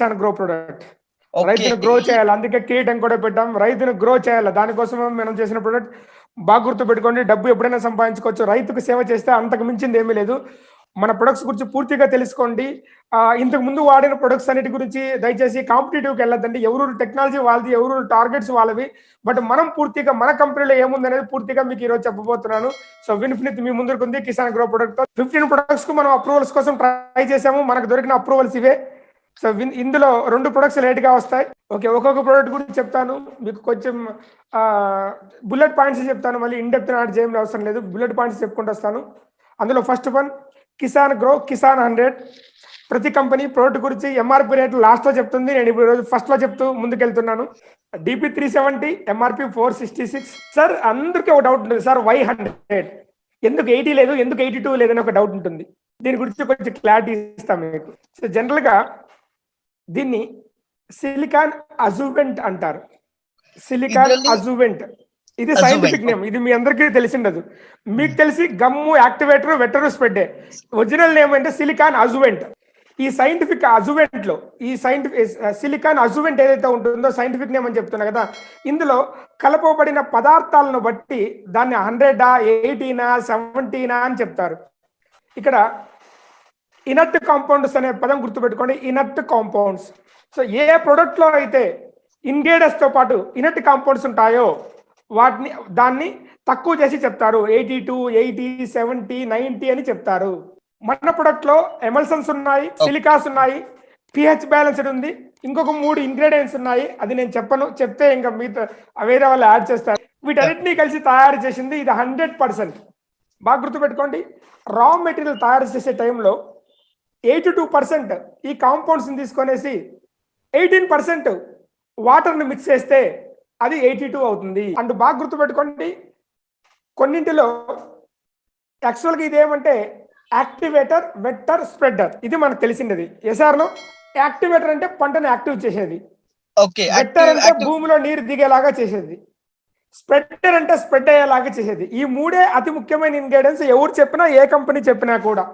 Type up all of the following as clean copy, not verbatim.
Kisan grow product. Okay. రైతును grow చేయాలి, అందుకే కిరీటం కూడా పెట్టాం. రైతును గ్రో చేయాలి, దానికోసం మనం చేసిన ప్రొడక్ట్. బాగా గుర్తు పెట్టుకోండి, డబ్బు ఎప్పుడైనా సంపాదించుకోవచ్చు, రైతుకు సేవ చేస్తే అంతకు మించింది ఏమీ లేదు. మన ప్రొడక్ట్స్ గురించి పూర్తిగా తెలుసుకోండి. ఇంతకు ముందు వాడిన ప్రొడక్ట్స్ అన్నిటి గురించి దయచేసి కాంపిటేటివ్కి వెళ్ళొద్దండి. ఎవరు టెక్నాలజీ వాళ్ళది, ఎవరు టార్గెట్స్ వాళ్ళవి. బట్ మనం పూర్తిగా మన కంపెనీలో ఏముంది అనేది పూర్తిగా మీకు ఈరోజు చెప్పబోతున్నాను. సో విన్ఫినిత్ మీ ముందుకు ఉంది కిసాన్ గ్రో ప్రొడక్ట్ తో. 15 ప్రొడక్ట్స్ కు మనం అప్రూవల్స్ కోసం ట్రై చేసాము, మనకు దొరికిన అప్రూవల్స్ ఇవే. సో ఇందులో 2 ప్రొడక్ట్స్ లేట్ గా వస్తాయి. ఓకే, ఒక్కొక్క ప్రొడక్ట్ గురించి చెప్తాను మీకు. కొంచెం బుల్లెట్ పాయింట్స్ చెప్తాను, మళ్ళీ ఇన్ డెప్త్ యాడ్ చేయడం అవసరం లేదు. బుల్లెట్ పాయింట్స్ చెప్పుకుంటూ వస్తాను. అందులో first one Kisan grow Kisan 100. ప్రతి కంపెనీ ప్రోడక్ట్ గురించి ఎంఆర్పి రేట్ లాస్ట్ లో చెప్తుంది, నేను ఇప్పుడు రోజు ఫస్ట్ లో చెప్తూ ముందుకెళ్తున్నాను. DP 370, MRP 466. సార్ అందరికీ ఒక డౌట్ ఉంటుంది, సార్ వై 100, ఎందుకు 80 లేదు, ఎందుకు 82 లేదని ఒక డౌట్ ఉంటుంది. దీని గురించి కొంచెం క్లారిటీ ఇస్తాం మీకు. సో జనరల్ గా దీన్ని సిలికాన్ అజువెంట్ అంటారు. సిలికాన్ అజువెంట్ ఇది సైంటిఫిక్ నేమ్, ఇది మీ అందరికీ తెలిసిండదు. మీకు తెలిసి గమ్ము, యాక్టివేటర్, వెటర్, స్ప్రెడ్. ఒరిజినల్ నేమ్ అంటే సిలికాన్ అజువెంట్. ఈ సైంటిఫిక్ అజువెంట్ లో ఈ సిలికాన్ అజువెంట్ ఏదైతే ఉంటుందో సైంటిఫిక్ నేమ్ అని చెప్తున్నా కదా, ఇందులో కలపబడిన పదార్థాలను బట్టి దాన్ని 100, 80, 70 అని చెప్తారు. ఇక్కడ ఇనర్ట్ కాంపౌండ్స్ అనే పదం గుర్తుపెట్టుకోండి, ఇనర్ట్ కాంపౌండ్స్. సో ఏ ప్రొడక్ట్ లో అయితే ఇంగ్రీడియంట్స్ తో పాటు ఇనర్ట్ కాంపౌండ్స్ ఉంటాయో దాన్ని తక్కువ చేసి చెప్తారు. 82, 80, 70, 90 అని చెప్తారు. మన ప్రొడక్ట్ లో ఎమల్సన్స్ ఉన్నాయి, సిలికాస్ ఉన్నాయి, పిహెచ్ బ్యాలెన్స్డ్ ఉంది, ఇంకొక 3 ఇంగ్రీడియంట్స్ ఉన్నాయి. అది నేను చెప్పను, చెప్తే ఇంకా మీతో వేరే వాళ్ళు యాడ్ చేస్తారు. వీటన్నిటినీ కలిసి తయారు చేసింది ఇది 100%. బాగా గుర్తుపెట్టుకోండి, రా మెటీరియల్ తయారు చేసే టైంలో 82% ఈ కాంపౌండ్స్ని తీసుకొనేసి 18% వాటర్ని మిక్స్ చేస్తే అది 82 అవుతుంది. అండ్ బాగా గుర్తుపెట్టుకోండి, కొన్నింటిలో యాక్చువల్గా ఇదేమంటే యాక్టివేటర్, వెక్టర్, స్ప్రెడర్. ఇది మనకు తెలిసింది. ఎస్ఆర్లో యాక్టివేటర్ అంటే పంటను యాక్టివ్ చేసేది, వెక్టర్ అంటే భూమిలో నీరు దిగేలాగా చేసేది, స్ప్రెడర్ అంటే స్ప్రెడ్ అయ్యేలాగా చేసేది. ఈ 3 అతి ముఖ్యమైన ఇంగ్రీడియంట్స్. ఎవరు చెప్పినా, ఏ కంపెనీ చెప్పినా కూడా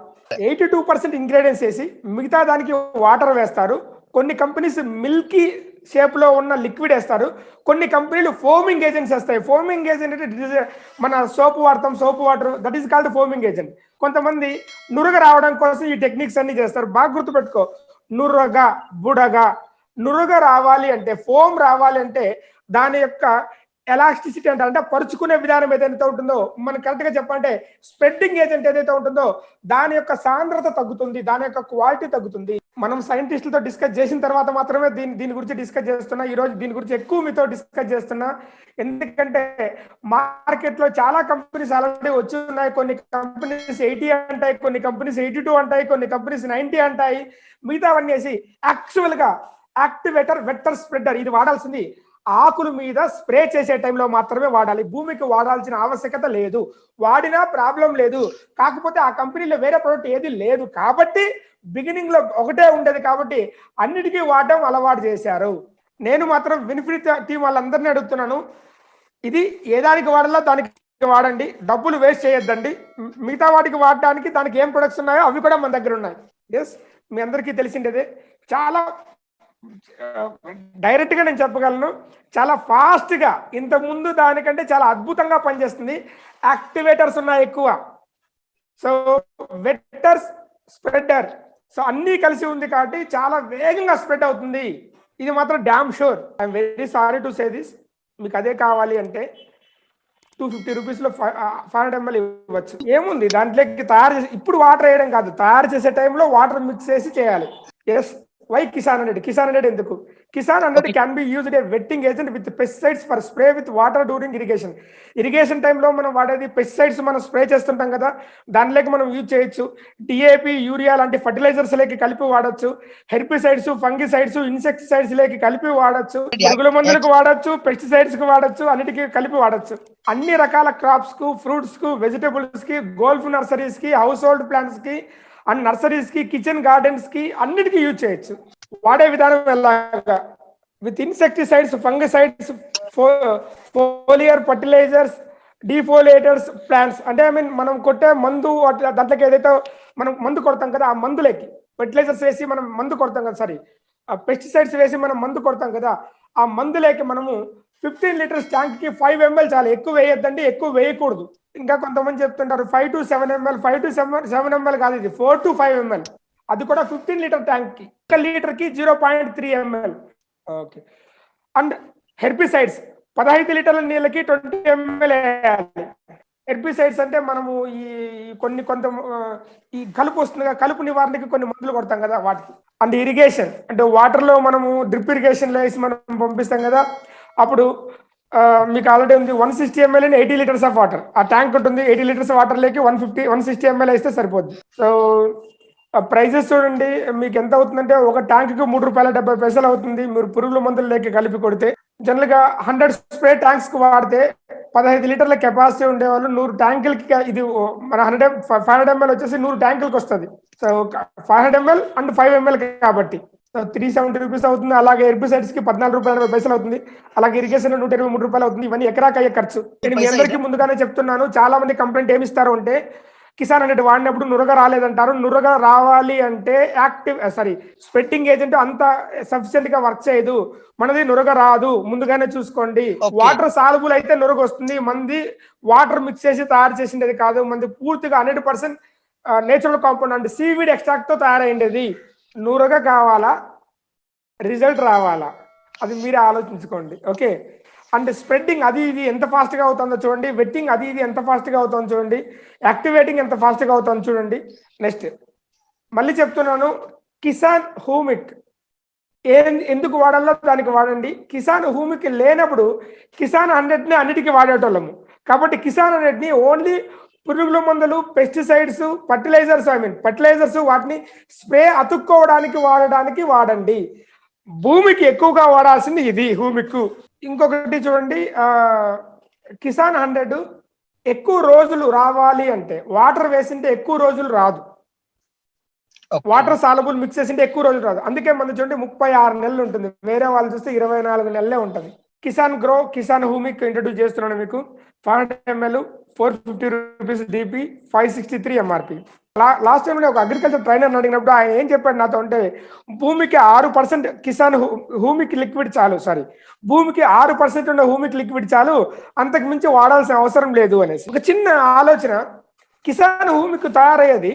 82% ఇంగ్రీడియంట్స్ వేసి మిగతా దానికి వాటర్ వేస్తారు. కొన్ని కంపెనీస్ మిల్కీ షేప్ లో ఉన్న లిక్విడ్ వేస్తారు, కొన్ని కంపెనీలు ఫోమింగ్ ఏజెంట్స్ వేస్తాయి. ఫోమింగ్ ఏజెంట్ అంటే మన సోప్ వాడతాం, soap water, that is called foaming agent. కొంతమంది నురగ రావడం కోసం ఈ టెక్నిక్స్ అన్ని చేస్తారు. బాగా గుర్తుపెట్టుకో, నురగ, బుడగ. నురగ రావాలి అంటే, ఫోమ్ రావాలి అంటే దాని యొక్క ఎలాస్టిసిటీ అంటే పరుచుకునే విధానం ఏదైతే ఉంటుందో, మనం కరెక్ట్ గా చెప్పాలంటే స్ప్రెడ్డింగ్ ఏజెంట్ ఏదైతే ఉంటుందో దాని యొక్క సాంద్రత తగ్గుతుంది, దాని యొక్క క్వాలిటీ తగ్గుతుంది. మనం సైంటిస్టులతో డిస్కస్ చేసిన తర్వాత మాత్రమే దీని గురించి డిస్కస్ చేస్తున్నా. ఈ రోజు దీని గురించి ఎక్కువ మీతో డిస్కస్ చేస్తున్నా, ఎందుకంటే మార్కెట్ లో చాలా కంపెనీస్ ఆల్రెడీ వచ్చి ఉన్నాయి. కొన్ని కంపెనీస్ 80 అంటాయి, కొన్ని కంపెనీస్ 82 అంటాయి, కొన్ని కంపెనీస్ 90 అంటాయి. మిగతావన్నీ వేసి యాక్చువల్ గా యాక్టివేటర్, వెక్టర్, స్ప్రెడర్ ఇది వాడాల్సింది ఆకుల మీద స్ప్రే చేసే టైంలో మాత్రమే వాడాలి. భూమికి వాడాల్సిన ఆవశ్యకత లేదు, వాడినా ప్రాబ్లం లేదు. కాకపోతే ఆ కంపెనీలో వేరే ప్రోడక్ట్ ఏది లేదు కాబట్టి, బిగినింగ్ లో ఒకటే ఉండేది కాబట్టి అన్నిటికీ వాడడం అలవాటు చేశారు. నేను మాత్రం విన్ఫినిట్ టీం వాళ్ళందరినీ అడుగుతున్నాను, ఇది ఏ దానికి వాడాలో దానికి వాడండి, డబ్బులు వేస్ట్ చేయొద్దండి. మిగతా వాటికి వాడడానికి దానికి ఏం ప్రొడక్ట్స్ ఉన్నాయో అవి కూడా మన దగ్గర ఉన్నాయి. ఎస్, మీ అందరికీ తెలిసిండేదే. చాలా డైరెక్ట్ గా నేను చెప్పగలను, చాలా ఫాస్ట్ గా ఇంతకు ముందు దానికంటే చాలా అద్భుతంగా పనిచేస్తుంది. యాక్టివేటర్స్ ఉన్నాయి ఎక్కువ, సో వెక్టర్స్, స్ప్రెడర్, సో అన్ని కలిసి ఉంది కాబట్టి చాలా వేగంగా స్ప్రెడ్ అవుతుంది. ఇది మాత్రం damn sure. I'm very sorry to say this. మీకు అదే కావాలి అంటే 250 రూపీస్లో 500 ml ఇవ్వచ్చు. ఏముంది దాంట్లోకి తయారు చేసి, ఇప్పుడు వాటర్ వేయడం కాదు, తయారు చేసే టైంలో వాటర్ మిక్స్ చేసి చేయాలి. Yes, why Kisan 100? కిసాన్ 100 ఎందుకు? Kisan 100 can be used A vetting agent with pesticides for spray with water during irrigation. Irrigation టైంలో మనం వాడేది పెస్టిసైడ్స్, మనం స్ప్రే చేస్తుంటాం కదా, దానిలోకి మనం యూజ్ చేయొచ్చు. డిఏపి, యూరియా లాంటి ఫర్టిలైజర్స్ లేకి కలిపి వాడచ్చు. హెర్బిసైడ్స్, ఫంగిసైడ్స్, ఇన్సెక్టిసైడ్స్ లేకి కలిపి వాడచ్చు. పురుగుల మందులకు వాడచ్చు, పెస్టిసైడ్స్ కి వాడచ్చు, అన్నిటికీ కలిపి వాడచ్చు. అన్ని రకాల క్రాప్స్ కు, ఫ్రూట్స్ కు, వెజిటబుల్స్ కి, గోల్ఫ్ నర్సరీస్ కి, హౌస్ హోల్డ్ ప్లాంట్స్ కి అండ్ నర్సరీస్ కి, కిచెన్ గార్డెన్స్ కి అన్నిటికీ యూజ్ చేయొచ్చు. వాడే విధానం ఎలాగా? With insecticides, fungicides, foliar fertilisers, defoliators, plants. అంటే మనం కొట్టే మందు దాంట్లోకి ఏదైతే మనం మందు కొడతాం కదా, ఆ మందులకి ఫర్టిలైజర్స్ వేసి మనం మందు కొడతాం కదా, సారీ పెస్టిసైడ్స్ వేసి మనం మందు కొడతాం కదా, ఆ మందు లేక మనము 15 లీటర్స్ ట్యాంక్ కి 5 ml చాలు, ఎక్కువ వేయొద్దండి, ఎక్కువ వేయకూడదు. ఇంకా కొంతమంది చెప్తుంటారు 5 to 7 ml, 5 to 7 ml కాదు, ఇది 4 to 5 ml, అది కూడా 15 లీటర్ ట్యాంక్ కి, 1 లీటర్ కి 0.3 ml. ఓకే. అండ్ హెర్బిసైడ్స్ 15 లీటర్ల నీళ్ళకి 20 ml వేయాలి. హెర్బిసైడ్స్ అంటే మనము ఈ ఈ కలుపు వస్తుంది కదా, కలుపు నివారణకి కొన్ని మందులు కొడతాం కదా వాటికి. అండ్ ఇరిగేషన్ అంటే వాటర్ లో మనము డ్రిప్ ఇరిగేషన్ లో వేసి మనం పంపిస్తాం కదా, అప్పుడు మీకు ఆల్రెడీ ఉంది 160 ml and 80 litres of water, ఆ ట్యాంక్ ఉంటుంది, 80 లీటర్స్ వాటర్ లేకి 160 ml వేస్తే సరిపోద్ది. సో ప్రైజెస్ చూడండి, మీకు ఎంత అవుతుందంటే ఒక ట్యాంక్ కి ₹3.70 అవుతుంది, మీరు పురుగుల మందులు లేక కలిపి కొడితే. జనరల్ గా 100 స్ప్రే ట్యాంక్స్ కు వాడితే 15 లీటర్ల కెపాసిటీ ఉండేవాళ్ళు 100 ట్యాంకులకి, ఇది మన 500 ml వచ్చేసి 100 ట్యాంకులకి వస్తుంది. సో 500 ml అండ్ 5 ml కాబట్టి 370 రూపీస్ అవుతుంది. అలాగే హెర్బిసైడ్స్ కి ₹14.80 అవుతుంది. అలాగే ఇరిగేషన్ ₹123 అవుతుంది. ఇవన్నీ ఎకరాకి అయ్యే ఖర్చు. నేను మీ అందరికీ ముందుగానే చెప్తున్నాను, చాలా మంది కంప్లైంట్ ఏమి ఇస్తారు అంటే కిసాన్ హండ్రెడ్ వాడినప్పుడు నురగ రాలేదంటారు. నురగ రావాలి అంటే స్ప్రెడ్డింగ్ ఏజెంట్ అంత సఫిషియెంట్ గా వర్క్ చేయదు, మనది నురగ రాదు, ముందుగానే చూసుకోండి. వాటర్ సాల్బుల్ అయితే నురగ వస్తుంది, మంది వాటర్ మిక్స్ చేసి తయారు చేసిండేది కాదు, మంది పూర్తిగా 100% natural compound and seaweed extract తో తయారైండేది. నురగ కావాలా, రిజల్ట్ రావాలా, అది మీరే ఆలోచించుకోండి. ఓకే. అండ్ స్ప్రెడ్డింగ్ అది ఇది ఎంత ఫాస్ట్ గా అవుతుందో చూడండి, వెట్టింగ్ అది ఇది ఎంత ఫాస్ట్ గా అవుతుందో చూడండి, యాక్టివేటింగ్ ఎంత ఫాస్ట్ గా అవుతుందో చూడండి. నెక్స్ట్ మళ్ళీ చెప్తున్నాను, కిసాన్ హూమిక్ ఎందుకు వాడాలో దానికి వాడండి. కిసాన్ హూమిక్ లేనప్పుడు కిసాన్ 100ని అన్నిటికీ వాడేటోళ్ళము, కాబట్టి కిసాన్ 100ని ఓన్లీ పురుగుల మందులు, పెస్టిసైడ్స్, ఫర్టిలైజర్స్ వాటిని స్ప్రే అతుక్కోవడానికి వాడండి. భూమికి ఎక్కువగా వాడాల్సింది ఇది హూమిక్. ఇంకొకటి చూడండి, కిసాన్ 100 ఎక్కువ రోజులు రావాలి అంటే వాటర్ వేసింటే ఎక్కువ రోజులు రాదు, వాటర్ సాలబుల్ మిక్స్ చేసింటే ఎక్కువ రోజులు రాదు. అందుకే మన చూడండి 36 నెలలు ఉంటుంది, వేరే వాళ్ళు చూస్తే 24 నెలలే ఉంటుంది. కిసాన్ హూమిక్ ఇంట్రడ్యూస్ చేస్తున్నాను మీకు. 500 ml, 450 rupees DP, 563 MRP. Last time ఒక అగ్రికల్చర్ ట్రైనర్ అడిగినప్పుడు ఆయన ఏం చెప్పాడు నాతో అంటే, భూమికి 6% కిసాన్ హూమిక్ లిక్విడ్ చాలు, భూమికి 6% ఉన్న హూమిక్ లిక్విడ్ చాలు, అంతకు మించి వాడాల్సిన అవసరం లేదు అనేసి. ఒక చిన్న ఆలోచన, కిసాన్ హూమిక్ తయారయ్యేది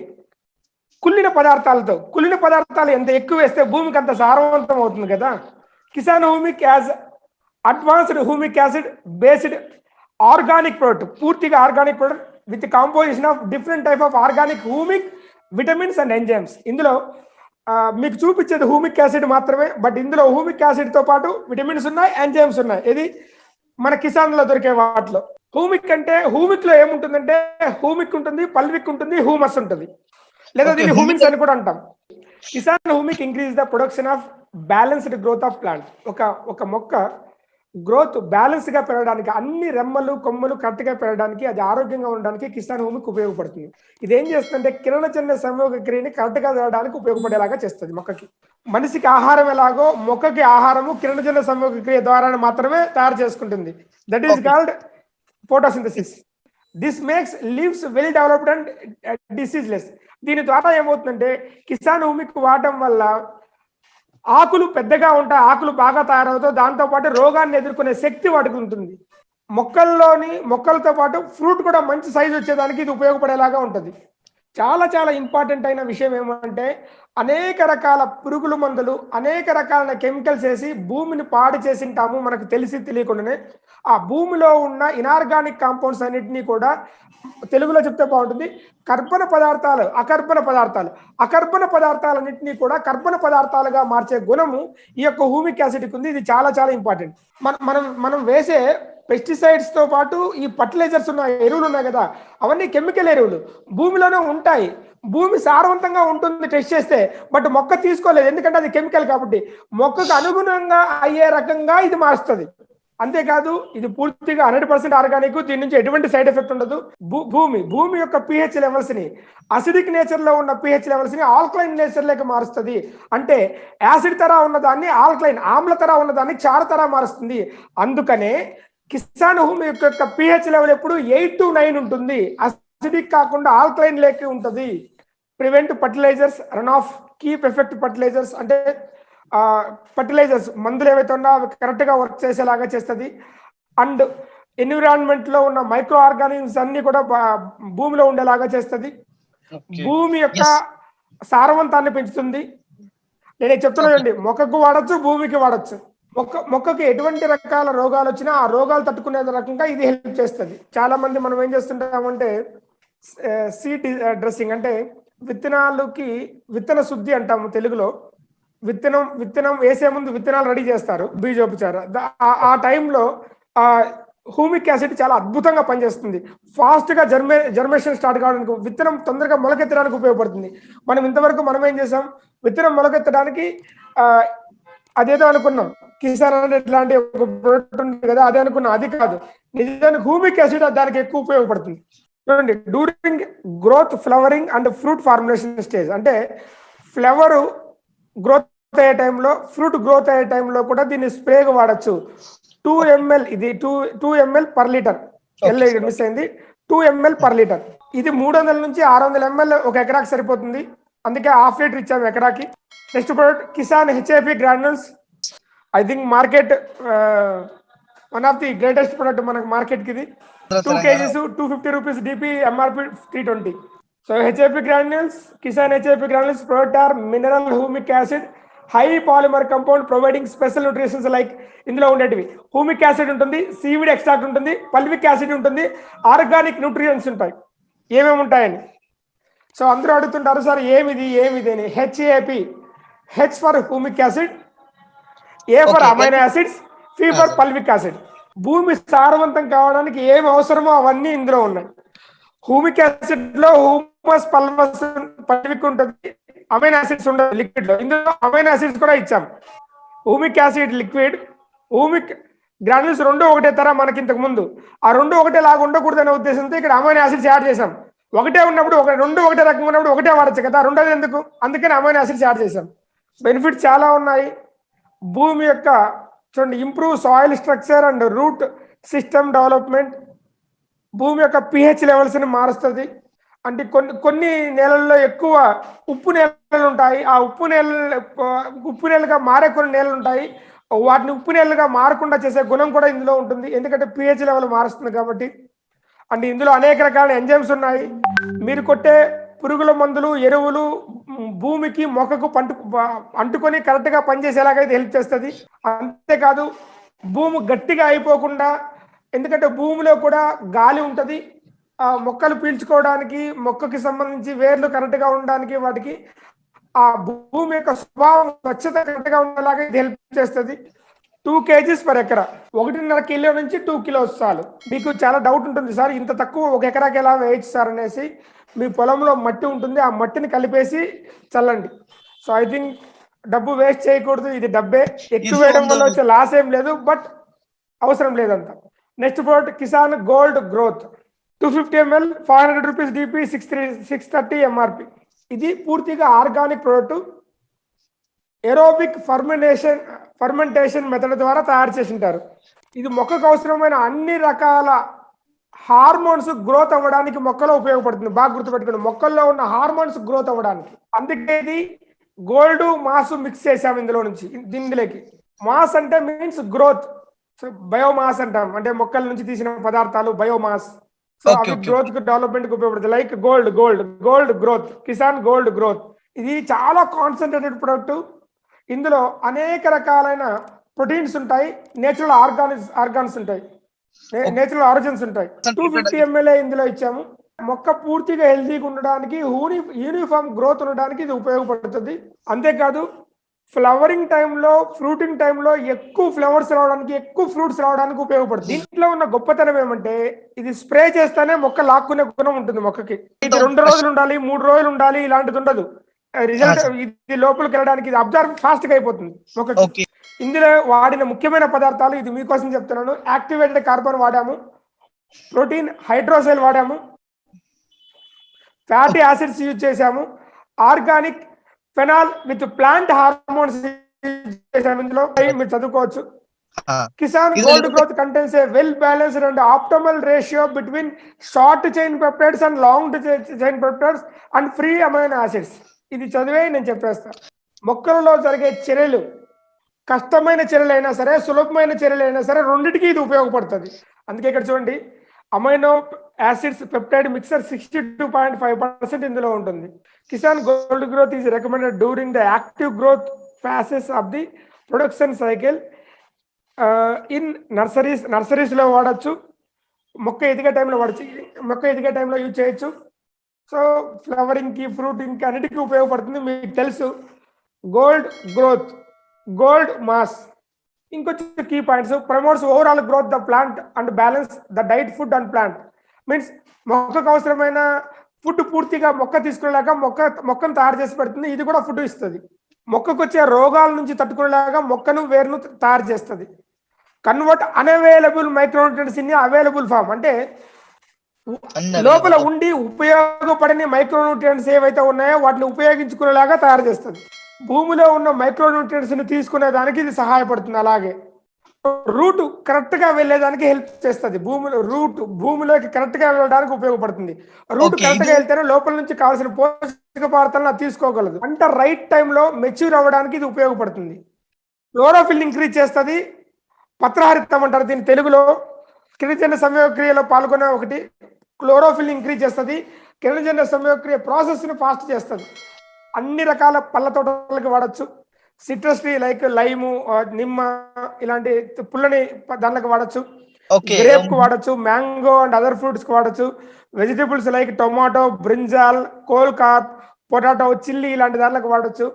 కుళ్ళిన పదార్థాలు ఎంత ఎక్కువ వేస్తే భూమికి అంత సారవంతం అవుతుంది కదా. Kisan humic as advanced humic acid based organic product, పూర్తిగా organic product with composition of different type of organic humic vitamins and enzymes. ఇందులో మీకు చూపించేది హ్యూమిక్ యాసిడ్ మాత్రమే, బట్ ఇందులో హ్యూమిక్ యాసిడ్ తో పాటు విటమిన్స్ ఉన్నాయి, ఎంజైమ్స్ ఉన్నాయి. ఇది మన కిసాన్ లో దొరికే వాటిలో. హ్యూమిక్ అంటే హ్యూమిక్ లో ఏముంటుందంటే హ్యూమిక్ ఉంటుంది, పల్విక్ ఉంటుంది, హ్యూమస్ ఉంటుంది, లేదా దీన్ని హ్యూమిన్స్ అని కూడా అంటాం. Kisan humic increase the production of balanced growth of plant. ఒక మొక్క గ్రోత్ బ్యాలెన్స్ గా పెరగడానికి, అన్ని రెమ్మలు కొమ్మలు కరెక్ట్ గా పెరగడానికి, అది ఆరోగ్యంగా ఉండడానికి కిసాన్ హూమిక్ ఉపయోగపడుతుంది. ఇది ఏం చేస్తుందంటే కిరణజన్య సంయోగ క్రియని కరెక్ట్ గా జరగడానికి ఉపయోగపడేలాగా చేస్తుంది. మొక్కకి మనిషికి ఆహారం ఎలాగో మొక్కకి ఆహారము కిరణజన్య సంయోగ క్రియ ద్వారా మాత్రమే తయారు చేసుకుంటుంది. That is called photosynthesis. This makes leaves well developed and diseaseless. దీని ద్వారా ఏమవుతుందంటే కిసాన్ హూమిక్ వాడటం వల్ల ఆకులు పెద్దగా ఉంటాయి, ఆకులు బాగా తయారవుతాయి, దాంతోపాటు రోగాన్ని ఎదుర్కొనే శక్తి వాటికి ఉంటుంది. మొక్కలతో పాటు ఫ్రూట్ కూడా మంచి సైజు వచ్చేదానికి ఇది ఉపయోగపడేలాగా ఉంటుంది. చాలా చాలా ఇంపార్టెంట్ అయిన విషయం ఏమంటే, అనేక రకాల పురుగుల మందులు, అనేక రకాల కెమికల్స్ వేసి భూమిని పాడు చేసింటాము మనకు తెలిసి తెలియకుండానే. ఆ భూమిలో ఉన్న ఇనార్గానిక్ కాంపౌండ్స్ అన్నిటినీ కూడా, తెలుగులో చెప్తే బాగుంటుంది, కర్బన పదార్థాలన్నింటినీ కూడా కర్బన పదార్థాలుగా మార్చే గుణము ఈ యొక్క హ్యూమిక్ యాసిడ్కి ఉంది. ఇది చాలా చాలా ఇంపార్టెంట్. మనం వేసే పెస్టిసైడ్స్ తో పాటు ఈ ఫర్టిలైజర్స్ ఉన్నాయి, ఎరువులు ఉన్నాయి కదా, అవన్నీ కెమికల్ ఎరువులు భూమిలోనే ఉంటాయి. భూమి సారవంతంగా ఉంటుంది టెస్ట్ చేస్తే, బట్ మొక్క తీసుకోలేదు, ఎందుకంటే అది కెమికల్ కాబట్టి. మొక్కకు అనుగుణంగా అయ్యే రకంగా ఇది మారుస్తుంది. అంతేకాదు ఇది పూర్తిగా 100% ఆర్గానిక్, దీని నుంచి ఎటువంటి సైడ్ ఎఫెక్ట్ ఉండదు. భూమి యొక్క pH లెవెల్స్ ని, అసిడిక్ నేచర్ లో ఉన్న pH లెవెల్స్ ని ఆల్కలైన్ నేచర్ లేక మారుస్తుంది. అంటే యాసిడ్ తరా ఉన్నదాన్ని ఆల్కలైన్, ఆమ్ల తరా ఉన్నదాన్ని క్షార తరా మారుస్తుంది. అందుకనే కిసాన్ హ్యూమిక్ యొక్క pH లెవెల్ ఎప్పుడు 8 to 9 ఉంటుంది, అసిడిక్ కాకుండా ఆల్కలైన్ లేక ఉంటుంది. Prevent fertilisers run off, keep effect fertilisers అంటే ఫర్టిలైజర్స్ మందులు ఏవైతే ఉన్నా అవి కరెక్ట్గా వర్క్ చేసేలాగా చేస్తుంది. అండ్ ఎన్విరాన్మెంట్లో ఉన్న మైక్రో ఆర్గానిజమ్స్ అన్ని కూడా భూమిలో ఉండేలాగా చేస్తుంది. భూమి యొక్క సారవంతాన్ని పెంచుతుంది. నేను చెప్తున్నానండి, మొక్కకు వాడచ్చు, భూమికి వాడచ్చు. మొక్కకి ఎటువంటి రకాల రోగాలు వచ్చినా ఆ రోగాలు తట్టుకునే రకంగా ఇది హెల్ప్ చేస్తుంది. చాలా మంది మనం ఏం చేస్తుంటామంటే సీడ్ డ్రెస్సింగ్ అంటే విత్తనాలకి విత్తన శుద్ధి అంటాము తెలుగులో. విత్తనం వేసే ముందు విత్తనాలు రెడీ చేస్తారు, బీజోపచార. ఆ టైంలో హ్యూమిక్ యాసిడ్ చాలా అద్భుతంగా పనిచేస్తుంది. ఫాస్ట్గా జర్మేషన్ స్టార్ట్ కావడానికి, విత్తనం తొందరగా మొలకెత్తడానికి ఉపయోగపడుతుంది. మనం ఇంతవరకు మనం ఏం చేసాం, విత్తనం మొలకెత్తడానికి అదేదో అనుకున్నాం, కిసాన్ అంటే ఇట్లాంటి ఒక ప్రోడక్ట్ ఉంది కదా అదే అనుకున్నాం. అది కాదు, నిజానికి హ్యూమిక్ యాసిడ్ దానికి ఎక్కువ ఉపయోగపడుతుంది. చూడండి, during growth, flowering and fruit formulation stage, అంటే ఫ్లవర్ గ్రోత్ అయ్యే టైంలో, ఫ్రూట్ గ్రోత్ అయ్యే టైంలో కూడా దీన్ని స్ప్రేగా వాడచ్చు. 2 ml, ఇది 2 ml పర్ లీటర్. మిస్ అయింది, 2 ml పర్ లీటర్. ఇది 300 నుంచి 600 ml ఒక ఎకరాకి సరిపోతుంది. అందుకే ½ లీటర్ ఇచ్చాము ఎకరాకి. Next product Kisan HAP granules. I think market one of the greatest product మనకు మార్కెట్కి. ఇది 2 kgs 250 rupees, DP MRP 320. So HAP granules, Kisan HAP granules product or mineral humic acid, high polymer compound providing special nutritions like ఇందులో ఉండేటివి humic acid ఉంటుంది, seaweed extract ఉంటుంది, fulvic acid ఉంటుంది, organic nutrients ఉంటాయి. ఏమేమి ఉంటాయని సో అందరూ అడుగుతుంటారు, సార్ ఏమిది అని. HAP, H for humic acid, A for amino acids, C for fulvic acid. భూమి సారవంతం కావడానికి ఏమి అవసరమో అవన్నీ ఇందులో ఉన్నాయి. హ్యూమిక్ యాసిడ్ లో హ్యూమస్, పల్వస్, పల్విక్ ఉంటుంది, అమైనో యాసిడ్స్ ఉండదు లిక్విడ్ లో. ఇందులో అమైనో యాసిడ్స్ కూడా ఇచ్చాం. Humic acid liquid, humic granules రెండు ఒకటే తర మనకి ఇంతకు ముందు. ఆ రెండు ఒకటే లాగా ఉండకూడదనే ఉద్దేశంతో ఇక్కడ అమైనో యాసిడ్స్ యాడ్ చేసాం. ఒకటే ఉన్నప్పుడు రెండు ఒకటే రకంగా ఉన్నప్పుడు ఒకటే వాడచ్చు కదా, రెండోది ఎందుకు, అందుకని అమైనో యాసిడ్స్ యాడ్ చేసాం. బెనిఫిట్స్ చాలా ఉన్నాయి. భూమి యొక్క చూడండి, improve soil structure and root system development, భూమి యొక్క పిహెచ్ లెవెల్స్ని మారుస్తుంది. అంటే కొన్ని నేలల్లో ఎక్కువ ఉప్పు నేలలు ఉంటాయి. ఆ ఉప్పు నేలగా మారే కొన్ని నేలలు ఉంటాయి. వాటిని ఉప్పు నేలగా మారకుండా చేసే గుణం కూడా ఇందులో ఉంటుంది, ఎందుకంటే పిహెచ్ లెవెల్ మారుస్తుంది కాబట్టి. అంటే ఇందులో అనేక రకాల ఎంజైమ్స్ ఉన్నాయి. మీరు కొట్టే పురుగుల మందులు, ఎరువులు భూమికి, మొక్కకు అంటుకొని కరెక్ట్గా పనిచేసేలాగైతే హెల్ప్ చేస్తుంది. అంతేకాదు భూమి గట్టిగా అయిపోకుండా, ఎందుకంటే భూమిలో కూడా గాలి ఉంటుంది, మొక్కలు పీల్చుకోవడానికి, మొక్కకి సంబంధించి వేర్లు కరెక్ట్గా ఉండడానికి, వాటికి ఆ భూమి యొక్క స్వభావం, స్వచ్ఛత కరెక్ట్గా ఉండేలాగా ఇది హెల్ప్ చేస్తుంది. 2 kgs పర్ ఎకరా, 1.5 కిలో నుంచి 2 kilos చాలు. మీకు చాలా డౌట్ ఉంటుంది, సార్ ఇంత తక్కువ ఒక ఎకరాకి ఎలా వేయచ్చు సార్ అనేసి. మీ పొలంలో మట్టి ఉంటుంది, ఆ మట్టిని కలిపేసి చల్లండి. సో ఐ థింక్ డబ్బు వేస్ట్ చేయకూడదు. ఇది డబ్బే, ఎక్కువ వేయడం వల్ల వచ్చే లాస్ ఏం లేదు, బట్ అవసరం లేదంత. Next product Kisan gold growth, 250 ml 500 rupees, DP 630 MRP. ఇది పూర్తిగా organic product. Aerobic fermentation method ద్వారా తయారు చేసి ఉంటారు. ఇది మొక్కకు అవసరమైన అన్ని రకాల హార్మోన్స్ గ్రోత్ అవ్వడానికి మొక్కలో ఉపయోగపడుతుంది. బాగా గుర్తుపెట్టుకోండి, మొక్కల్లో ఉన్న హార్మోన్స్ గ్రోత్ అవ్వడానికి. అందుకే ఇది గోల్డ్ మాస్ మిక్స్ చేసాము ఇందులో నుంచి. దీనిలోకి మాస్ అంటే మీన్స్ గ్రోత్, సో బయోమాస్ అంటాం, అంటే మొక్కల నుంచి తీసిన పదార్థాలు బయోమాస్. సో అవి గ్రోత్ కు, డెవలప్మెంట్ కు ఉపయోగపడుతుంది. Like gold growth, Kisan gold growth. ఇది చాలా కాన్సన్ట్రేటెడ్ ప్రొడక్ట్. ఇందులో అనేక రకాలైన ప్రోటీన్స్ ఉంటాయి, నేచురల్ ఆర్గాన్స్ ఉంటాయి, నేచురల్ ఆరిజిన్స్ ఉంటాయి. 250 ml ఇందులో ఇచ్చాము. మొక్క పూర్తిగా హెల్తీగా ఉండడానికి, యూనిఫామ్ గ్రోత్ ఉండడానికి ఇది ఉపయోగపడుతుంది. అంతేకాదు ఫ్లవరింగ్ టైంలో, ఫ్రూటింగ్ టైంలో ఎక్కువ ఫ్లవర్స్ రావడానికి, ఎక్కువ ఫ్రూట్స్ రావడానికి ఉపయోగపడుతుంది. దీంట్లో ఉన్న గొప్పతనం ఏమంటే ఇది స్ప్రే చేస్తేనే మొక్క లాక్కునే గుణం ఉంటుంది మొక్కకి. ఇది 2 రోజులు ఉండాలి, 3 రోజులు ఉండాలి, ఇలాంటిది ఉండదు. రిజల్ట్ ఇది లోపలికి వెళ్ళడానికి ఇది అబ్జర్వ్ ఫాస్ట్ గా అయిపోతుంది మొక్కకి. ఇందులో వాడిన ముఖ్యమైన పదార్థాలు ఇది మీకోసం చెప్తున్నాను. యాక్టివేటెడ్ కార్బన్ వాడాము, ప్రోటీన్ హైడ్రోసైల్ వాడాము, ఫ్యాటీ యాసిడ్స్ యూజ్ చేసాము, organic phenol with plant hormones చేసాము. ఇందులో మీరు చదువుకోవచ్చు. Kisan gold growth contains A well balanced and optimal ratio between short chain peptides and long chain peptides and free amino acids. ఇది చదివే నేను చెప్పేస్తాను. మొక్కలలో జరిగే చర్యలు కష్టమైన చర్యలైనా సరే, సులభమైన చర్యలైనా సరే రెండిటికి ఇది ఉపయోగపడుతుంది. అందుకే ఇక్కడ చూడండి, అమైనో యాసిడ్స్ పెప్టైడ్ మిక్సర్ 62.5% ఇందులో ఉంటుంది. Kisan gold growth is recommended during the active growth phases of the production cycle. In నర్సరీస్లో వాడచ్చు, మొక్క ఎదిగే టైంలో వాడచ్చు, మొక్క ఎదిగే టైంలో యూజ్ చేయొచ్చు. సో ఫ్లవరింగ్కి, ఫ్రూటింగ్కి అన్నిటికీ ఉపయోగపడుతుంది. మీకు తెలుసు గోల్డ్ గ్రోత్, గోల్డ్ మాస్. ఇంకొచ్చి key points, promotes overall growth the plant and balance the diet food and plant. Means మొక్కకు అవసరమైన ఫుడ్ పూర్తిగా మొక్క తీసుకునేలాగా మొక్కను తయారు చేసి పెడుతుంది. ఇది కూడా ఫుడ్ ఇస్తుంది. మొక్కకు వచ్చే రోగాల నుంచి తట్టుకునేలాగా మొక్కను వేరును తయారు చేస్తుంది. Convert unavailable micronutrients in available form, అంటే లోపల ఉండి ఉపయోగపడని మైక్రోన్యూట్రియంట్స్ ఏవైతే ఉన్నాయో వాటిని ఉపయోగించుకునేలాగా తయారు చేస్తుంది. భూమిలో ఉన్న మైక్రోన్యూట్రియంట్స్ ని తీసుకునే దానికి ఇది సహాయపడుతుంది. అలాగే రూట్ కరెక్ట్ గా వెళ్ళేదానికి హెల్ప్ చేస్తుంది. భూమిలోకి కరెక్ట్ గా వెళ్ళడానికి ఉపయోగపడుతుంది. రూట్ కరెక్ట్ గా వెళ్తేనే లోపల నుంచి కావాల్సిన పోషక పదార్థాలను తీసుకోగలదు. అంటే రైట్ టైంలో మెచ్యూర్ అవ్వడానికి ఇది ఉపయోగపడుతుంది. క్లోరోఫిల్ ఇంక్రీజ్ చేస్తుంది. పత్రహరితం అంటారు దీని తెలుగులో. కిరణజన్య సంయోగక్రియలో పాల్గొనే ఒకటి క్లోరోఫిల్ ఇంక్రీజ్ చేస్తుంది. కిరణజన్య సంయోగక్రియ ప్రాసెస్ ని ఫాస్ట్ చేస్తుంది. అన్ని రకాల పళ్ళ తోటలకు వాడచ్చు. సిట్రస్ ట్రీ లైక్ లైము, నిమ్మ ఇలాంటి పుల్లని దాంట్లోకి వాడచ్చు. గ్రేప్ కు వాడచ్చు, మ్యాంగో అండ్ అదర్ ఫ్రూట్స్ కు వాడచ్చు. Vegetables like tomato, brinjal, coal Corp, potato, chilli ఇలాంటి దాంట్లోకి వాడచ్చు.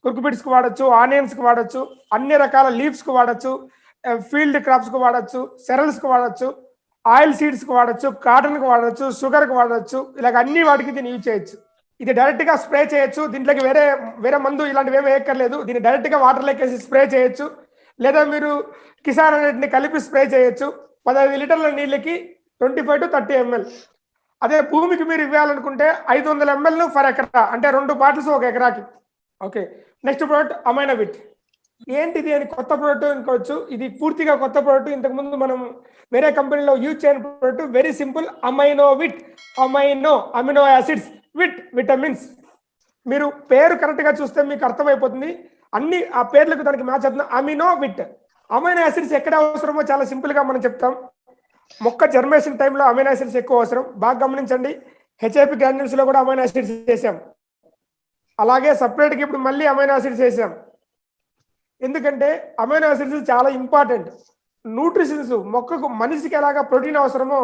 కుకుబిట్స్ కు వాడచ్చు, ఆనియన్స్ కు వాడచ్చు, అన్ని రకాల లీవ్స్ కు వాడచ్చు, ఫీల్డ్ క్రాప్స్ కు వాడచ్చు, సెరల్స్ కు వాడచ్చు, ఆయిల్ సీడ్స్ కు వాడచ్చు, కాటన్ కు వాడచ్చు, షుగర్ కు వాడచ్చు. ఇలాగ అన్ని వాటికి దీన్ని యూజ్ చేయొచ్చు. ఇది డైరెక్ట్ గా స్ప్రే చేయొచ్చు. దీంట్లోకి వేరే మందు ఇలాంటివి ఏమి వేయక్కర్లేదు. దీన్ని డైరెక్ట్ గా వాటర్లోకి వేసి స్ప్రే చేయొచ్చు. లేదా మీరు కిసాన్ అన్నిటిని కలిపి స్ప్రే చేయొచ్చు. 15 లీటర్ల నీళ్ళకి 25 to 30 ml. అదే భూమికి మీరు ఇవ్వాలనుకుంటే 500 ml ఫర్ ఎకరా, అంటే 2 బాటిల్స్ ఒక ఎకరాకి. Okay, next product Aminovit. ఏంటిది అని కొత్త ప్రోడక్ట్ అనుకోవచ్చు. ఇది పూర్తిగా కొత్త ప్రోడక్ట్. ఇంతకుముందు మనం వేరే కంపెనీలో యూజ్ చేయని product. Very simple, Aminovit. Amino acids, vitamins. మీరు పేరు కరెక్ట్ గా చూస్తే మీకు అర్థమైపోతుంది. అన్ని ఆ పేర్లకు దానికి మ్యాచ్ అవుతుంది. అమినోవిట్. అమైనో యాసిడ్స్ ఎక్కడ అవసరమో చాలా సింపుల్ గా మనం చెప్తాం. మొక్క జర్మేషన్ టైంలో అమైనో యాసిడ్స్ ఎక్కువ అవసరం. బాగా గమనించండి, హెచ్ఐపి గ్రాన్యూల్స్ లో కూడా అమైనో యాసిడ్స్ చేసాం. అలాగే సపరేట్గా ఇప్పుడు మళ్ళీ అమైనో యాసిడ్స్ వేసాం. ఎందుకంటే అమైనో యాసిడ్స్ చాలా ఇంపార్టెంట్. న్యూట్రిషన్స్ మొక్కకు, మనిషికి ఎలాగా ప్రోటీన్ అవసరమో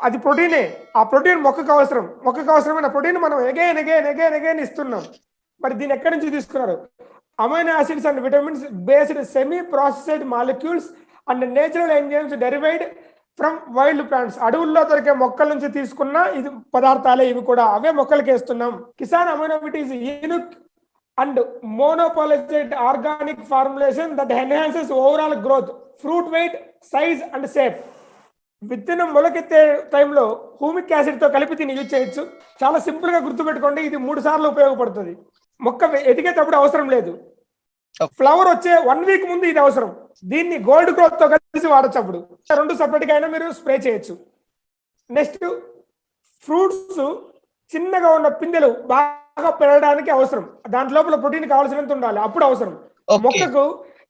అది ప్రోటీనే. ఆ ప్రోటీన్ మొక్కకు అవసరం. మొక్కకు అవసరమైన ప్రోటీన్ మనం ఎగైన్ ఇస్తున్నాం. మరి దీన్ని ఎక్కడి నుంచి తీసుకున్నారు? Amino acids and vitamins based semi processed molecules and natural enzymes derived from wild plants. అడవుల్లో దొరికే మొక్కల నుంచి తీసుకున్న ఇది పదార్థాలే ఇవి కూడా. అవే మొక్కలకి వేస్తున్నాం. Kisan Aminovit is unique and monopolised organic formulation that enhances overall growth, fruit weight, size and shape. విత్తనం మొలకెత్తే టైంలో హ్యూమిక్ యాసిడ్ తో కలిపి దీన్ని యూజ్ చేయొచ్చు. చాలా సింపుల్ గా గుర్తుపెట్టుకోండి, ఇది 3 సార్లు ఉపయోగపడుతుంది. మొక్క ఎదిగేటప్పుడు అవసరం లేదు. ఫ్లవర్ వచ్చే 1 వీక్ ముందు ఇది అవసరం. దీన్ని గోల్డ్ గ్రోత్ తో కలిసి వాడచ్చు. అప్పుడు 2 సపరేట్ గా అయినా మీరు స్ప్రే చేయొచ్చు. నెక్స్ట్, ఫ్రూట్స్ చిన్నగా ఉన్న పిందెలు బాగా పెరగడానికి అవసరం. దాంట్ లోపల ప్రోటీన్ కావాల్సినంత ఉండాలి, అప్పుడు అవసరం. మొక్కకు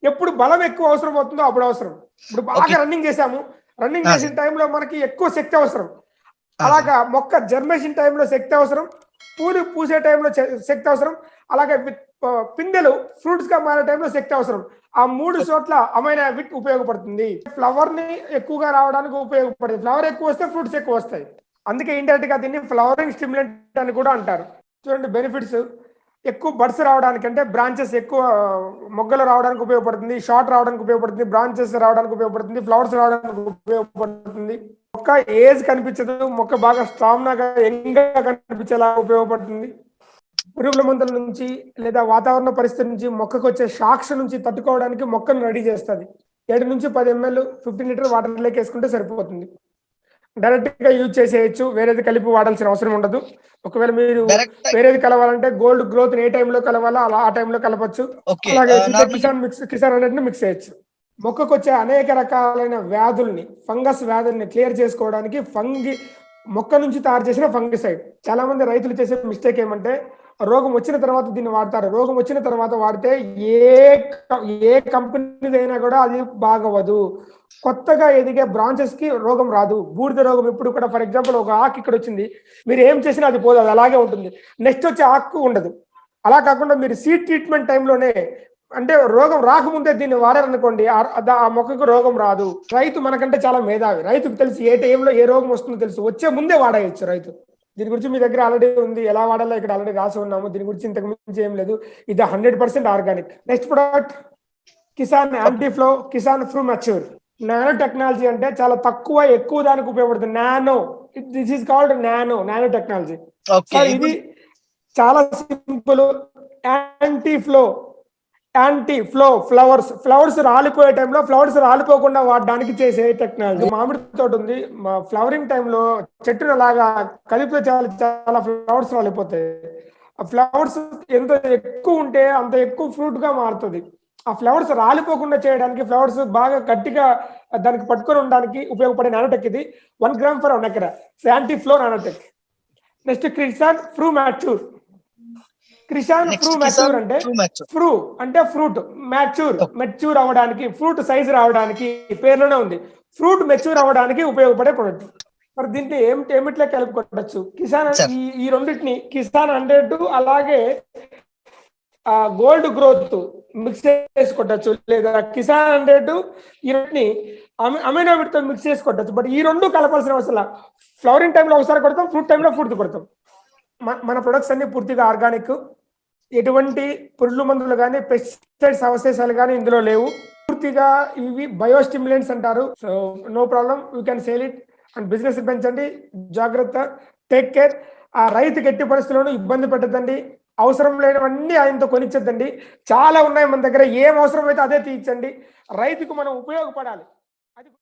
ఎప్పుడు బలం ఎక్కువ అవసరం అవుతుందో అప్పుడు అవసరం. ఇప్పుడు బాగా రన్నింగ్ చేసాము, రన్నింగ్ చేసిన టైంలో మనకి ఎక్కువ శక్తి అవసరం. అలాగా మొక్క జర్మేషన్ టైంలో శక్తి అవసరం, పూలు పూసే టైంలో శక్తి అవసరం, అలాగే పిందెలు ఫ్రూట్స్ గా మారే టైంలో శక్తి అవసరం. ఆ 3 చోట్ల అమైనోవిట్ ఉపయోగపడుతుంది. ఫ్లవర్ ని ఎక్కువగా రావడానికి ఉపయోగపడుతుంది. ఫ్లవర్ ఎక్కువ వస్తే ఫ్రూట్స్ ఎక్కువ వస్తాయి. అందుకే ఇండైరెక్ట్ గా దీన్ని ఫ్లవరింగ్ స్టిమ్యులెంట్ అని కూడా అంటారు. చూడండి బెనిఫిట్స్, ఎక్కువ బడ్స్ రావడానికి, అంటే బ్రాంచెస్ ఎక్కువ మొగ్గలు రావడానికి ఉపయోగపడుతుంది, షార్ట్ రావడానికి ఉపయోగపడుతుంది, బ్రాంచెస్ రావడానికి ఉపయోగపడుతుంది, ఫ్లవర్స్ రావడానికి ఉపయోగపడుతుంది. మొక్క ఏజ్ కనిపించదు, మొక్క బాగా స్ట్రాంగ్ గా యంగ్ గా కనిపించేలా ఉపయోగపడుతుంది. పురుగుల మందుల నుంచి లేదా వాతావరణ పరిస్థితి నుంచి మొక్కకు వచ్చే షాక్స్ నుంచి తట్టుకోవడానికి మొక్కను రెడీ చేస్తుంది. 7 నుంచి 10 ml 15 లీటర్ వాటర్ లేక వేసుకుంటే సరిపోతుంది. డైరెక్ట్ గా యూజ్ చేసేయచ్చు, వేరేది కలిపి వాడాల్సిన అవసరం ఉండదు. ఒకవేళ మీరు వేరేది కలవాలంటే గోల్డ్ గ్రోత్ ఏ టైంలో కలవాలో అలా ఆ టైంలో కలపచ్చు. అలాగే కిసాన్ అన్నిటిని మిక్స్ చేయొచ్చు. మొక్కకు వచ్చే అనేక రకాలైన వ్యాధుల్ని, ఫంగస్ వ్యాధుల్ని క్లియర్ చేసుకోవడానికి మొక్క నుంచి తయారు చేసిన ఫంగిసైడ్. చాలా మంది రైతులు చేసే మిస్టేక్ ఏమంటే రోగం వచ్చిన తర్వాత దీన్ని వాడతారు. రోగం వచ్చిన తర్వాత వాడితే ఏ ఏ కంపెనీదైనా కూడా అది బాగవ్వదు. కొత్తగా ఎదిగే బ్రాంచెస్‌కి రోగం రాదు. బూడిద రోగం ఎప్పుడు కూడా ఫర్ ఎగ్జాంపుల్ ఒక ఆకు ఇక్కడొచ్చింది. మీరు ఏం చేసినా అది పోదు. అది అలాగే ఉంటుంది. నెక్స్ట్ వచ్చే ఆకు ఉండదు. అలా కాకుండా మీరు సీడ్ ట్రీట్మెంట్ టైంలోనే అంటే రోగం రాకముందే దీన్ని వాడారనుకోండి ఆ మొక్కకు రోగం రాదు. రైతు మనకంటే చాలా మేధావి. రైతుకు తెలుసు ఏ టైంలో ఏ రోగం వస్తుందో తెలుసు. వచ్చే ముందే వాడేయొచ్చు రైతు. దీని గురించి మీ దగ్గర ఆల్రెడీ ఉంది. ఎలా వాడాలో ఇక్కడ ఆల్రెడీ రాసి ఉన్నాము. దీని గురించి ఇంతకు మించి ఏం లేదు. ఇది 100% organic. Next product Kisan antiflow, Kisan fru mature. Nano technology అంటే చాలా తక్కువ ఎక్కువ దానికి ఉపయోగపడుతుంది. Nano, this is called nano technology. ఇది చాలా సింపుల్. యాంటీ ఫ్లో ఫ్లవర్స్ రాలిపోయే టైంలో ఫ్లవర్స్ రాలిపోకుండా వాడడానికి చేసే టెక్నాలజీ. మామిడి తోట ఉంది, ఫ్లవరింగ్ టైంలో చెట్టును అలాగా కలిపితే చాలా ఫ్లవర్స్ రాలిపోతాయి. ఆ ఫ్లవర్స్ ఎంత ఎక్కువ ఉంటే అంత ఎక్కువ ఫ్రూట్ గా మారుతుంది. ఆ ఫ్లవర్స్ రాలిపోకుండా చేయడానికి, ఫ్లవర్స్ బాగా గట్టిగా దానికి పట్టుకొని ఉండడానికి ఉపయోగపడే నానోటెక్ ఇది. 1 గ్రామ్ ఫర్ 1 ఎకరా. Anti flow nanotech. Next Kisan fru mature. Kisan fru mature అంటే ఫ్రూ అంటే ఫ్రూట్, మెచ్యూర్ అవ్వడానికి, ఫ్రూట్ సైజ్ రావడానికి పేర్లోనే ఉంది. ఫ్రూట్ మెచ్యూర్ అవ్వడానికి ఉపయోగపడే ప్రొడక్ట్. మరి దీంట్లో ఏమిట్లే కలుపుకోవచ్చు. కిసాన్ ఈ రెండింటిని కిసాన్ 100 అలాగే గోల్డ్ గ్రోత్ మిక్స్ చేసి కొట్టచ్చు, లేదా కిసాన్ 100 ఈ రెండుని అమైనో విడ్తో మిక్స్ చేసి కొట్టచ్చు. బట్ ఈ రెండు కలపాల్సిన అవసరం. ఫ్లవరింగ్ టైంలో ఒకసారి కొడతాం, ఫ్రూట్ టైంలో ఫ్రూట్ కొడతాం. మన ప్రొడక్ట్స్ అన్ని పూర్తిగా ఆర్గానిక్. ఎటువంటి పురుగు మందులు కానీ పెస్టిసైడ్స్ అవశేషాలు కానీ ఇందులో లేవు. పూర్తిగా ఇవి బయోస్టిమ్యులెంట్స్ అంటారు. So no problem, you can sell it and business పెంచండి. జాగ్రత్త, టేక్ కేర్. ఆ రైతుకి ఎట్టి పరిస్థితుల్లోనూ ఇబ్బంది పెట్టద్దండి. అవసరం లేనివన్నీ ఆయనతో కొనిచ్చద్దండి. చాలా ఉన్నాయి మన దగ్గర. ఏం అవసరం అయితే అదే తీయించండి. రైతుకు మనం ఉపయోగపడాలి. అది